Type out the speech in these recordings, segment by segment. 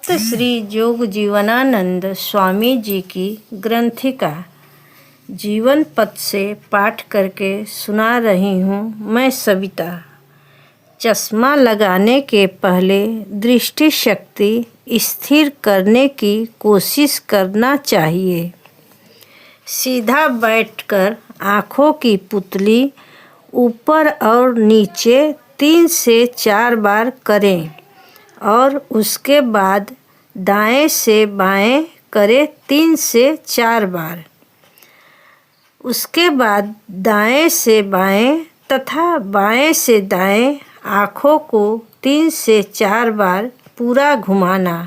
भक्त श्री जोग जीवनानंद स्वामी जी की ग्रंथिका जीवन पथ से पाठ करके सुना रही हूँ मैं सविता। चश्मा लगाने के पहले दृष्टि शक्ति स्थिर करने की कोशिश करना चाहिए। सीधा बैठकर आँखों की पुतली ऊपर और नीचे 3 से 4 बार करें और उसके बाद दाएं से बाएं करें 3 से 4 बार। उसके बाद दाएं से बाएं तथा बाएं से दाएं आँखों को 3 से 4 बार पूरा घुमाना।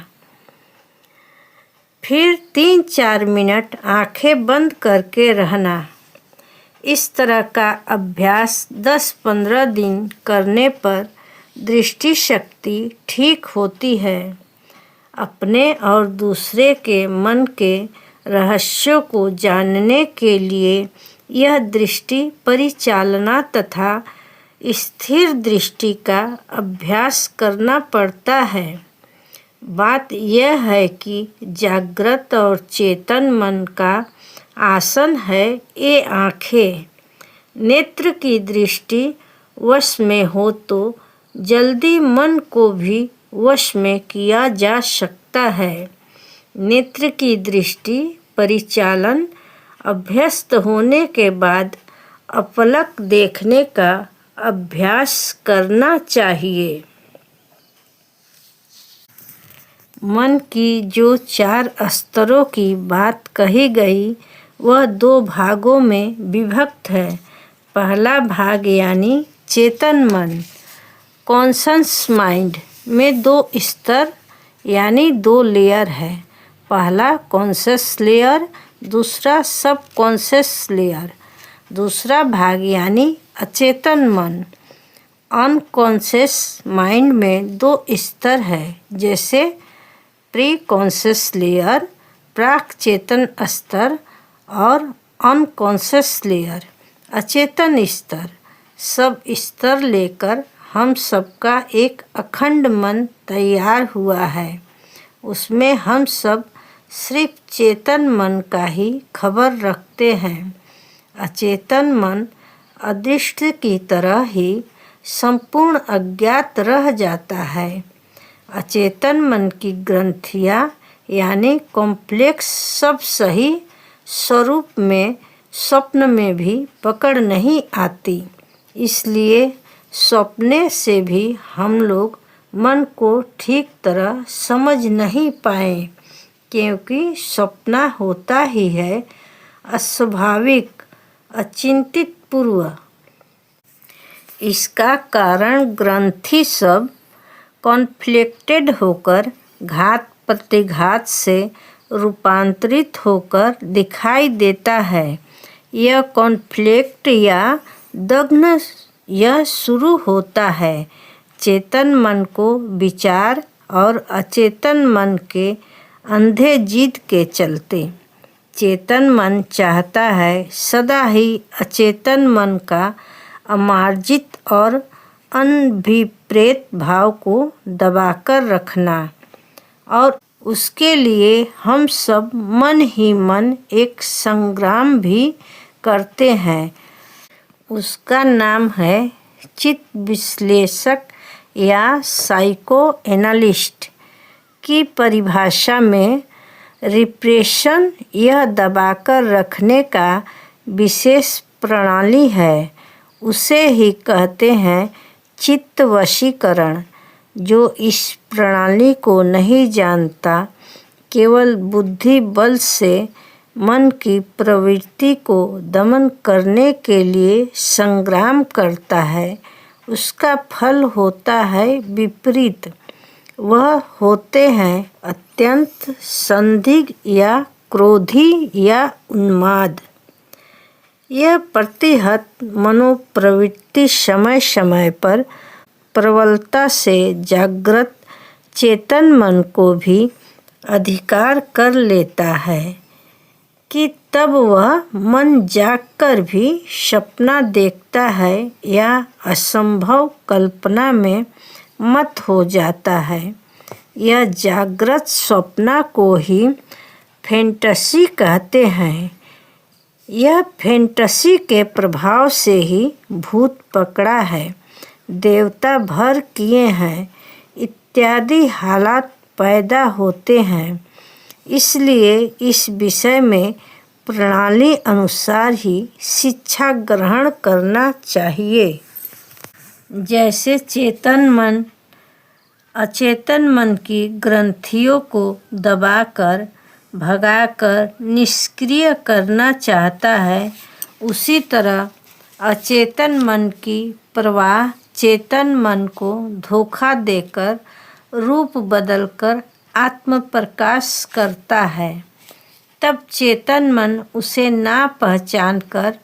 फिर 3-4 मिनट आँखें बंद करके रहना। इस तरह का अभ्यास 10-15 दिन करने पर दृष्टि शक्ति ठीक होती है। अपने और दूसरे के मन के रहस्यों को जानने के लिए यह दृष्टि परिचालना तथा स्थिर दृष्टि का अभ्यास करना पड़ता है। बात यह है कि जागृत और चेतन मन का आसन है ये आँखें। नेत्र की दृष्टि वश में हो तो जल्दी मन को भी वश में किया जा सकता है। नेत्र की दृष्टि परिचालन अभ्यस्त होने के बाद अपलक देखने का अभ्यास करना चाहिए। मन की जो 4 स्तरों की बात कही गई वह 2 भागों में विभक्त है। पहला भाग यानी चेतन मन कॉन्शस माइंड में 2 स्तर यानी 2 लेयर है। पहला कॉन्शस लेयर, दूसरा सब कॉन्शस लेयर। दूसरा भाग यानी अचेतन मन अनकॉन्शियस माइंड में 2 स्तर है, जैसे प्री कॉन्शियस लेयर प्राक चेतन स्तर और अनकॉन्शियस लेयर अचेतन स्तर। सब स्तर लेकर हम सबका एक अखंड मन तैयार हुआ है। उसमें हम सब सिर्फ चेतन मन का ही खबर रखते हैं। अचेतन मन अदृष्ट की तरह ही संपूर्ण अज्ञात रह जाता है। अचेतन मन की ग्रंथियाँ यानी कॉम्प्लेक्स सब सही स्वरूप में स्वप्न में भी पकड़ नहीं आती। इसलिए सपने से भी हम लोग मन को ठीक तरह समझ नहीं पाए, क्योंकि सपना होता ही है अस्वाभाविक अचिंतित पूर्व। इसका कारण ग्रंथि सब कॉन्फ्लिक्टेड होकर घात प्रतिघात से रूपांतरित होकर दिखाई देता है। यह कॉन्फ्लिक्ट या दग्न यह शुरू होता है चेतन मन को विचार और अचेतन मन के अंधे जिद के चलते। चेतन मन चाहता है सदा ही अचेतन मन का अमार्जित और अनभिप्रेत भाव को दबाकर रखना, और उसके लिए हम सब मन ही मन एक संग्राम भी करते हैं। उसका नाम है चित्त विश्लेषक या साइको एनालिस्ट की परिभाषा में रिप्रेशन यह दबाकर रखने का विशेष प्रणाली है। उसे ही कहते हैं चित्त वशीकरण। जो इस प्रणाली को नहीं जानता केवल बुद्धि बल से मन की प्रवृत्ति को दमन करने के लिए संग्राम करता है, उसका फल होता है विपरीत। वह होते हैं अत्यंत संदिग्ध या क्रोधी या उन्माद। यह प्रतिहत मनोप्रवृत्ति समय समय पर प्रबलता से जागृत चेतन मन को भी अधिकार कर लेता है कि तब वह मन जागकर भी सपना देखता है या असंभव कल्पना में मत हो जाता है। यह जागृत स्वप्न को ही फैंटेसी कहते हैं। यह फैंटेसी के प्रभाव से ही भूत पकड़ा है, देवता भर किए हैं इत्यादि हालात पैदा होते हैं। इसलिए इस विषय में प्रणाली अनुसार ही शिक्षा ग्रहण करना चाहिए। जैसे चेतन मन अचेतन मन की ग्रंथियों को दबाकर भगाकर निष्क्रिय करना चाहता है, उसी तरह अचेतन मन की प्रवाह चेतन मन को धोखा देकर रूप बदलकर आत्म प्रकाश करता है। तब चेतन मन उसे ना पहचान कर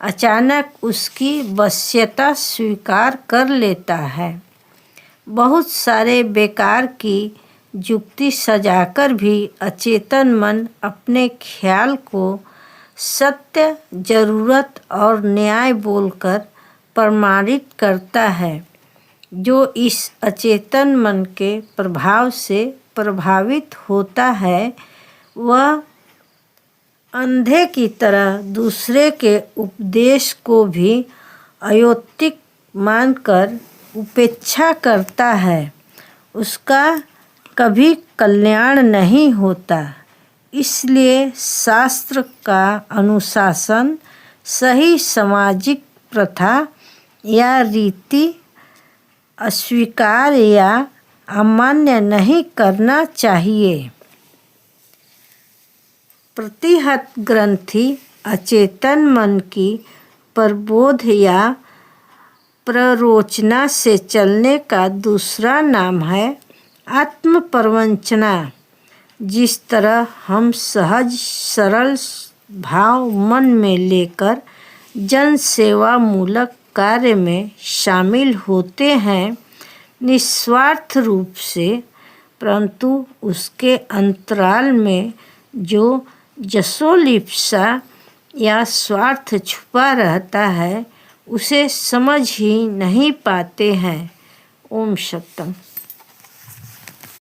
अचानक उसकी वश्यता स्वीकार कर लेता है। बहुत सारे बेकार की युक्ति सजाकर भी अचेतन मन अपने ख्याल को सत्य, जरूरत और न्याय बोलकर प्रमाणित करता है। जो इस अचेतन मन के प्रभाव से प्रभावित होता है, वह अंधे की तरह दूसरे के उपदेश को भी अयौक्तिक मानकर उपेक्षा करता है। उसका कभी कल्याण नहीं होता। इसलिए शास्त्र का अनुशासन, सही सामाजिक प्रथा या रीति अस्वीकार या अमान्य नहीं करना चाहिए। प्रतिहत ग्रंथि अचेतन मन की प्रबोध या प्ररोचना से चलने का दूसरा नाम है आत्म प्रवंचना। जिस तरह हम सहज सरल भाव मन में लेकर जन सेवा मूलक कार्य में शामिल होते हैं निस्वार्थ रूप से, परंतु उसके अंतराल में जो जसोलिप्सा या स्वार्थ छुपा रहता है, उसे समझ ही नहीं पाते हैं। ओम सत्तम।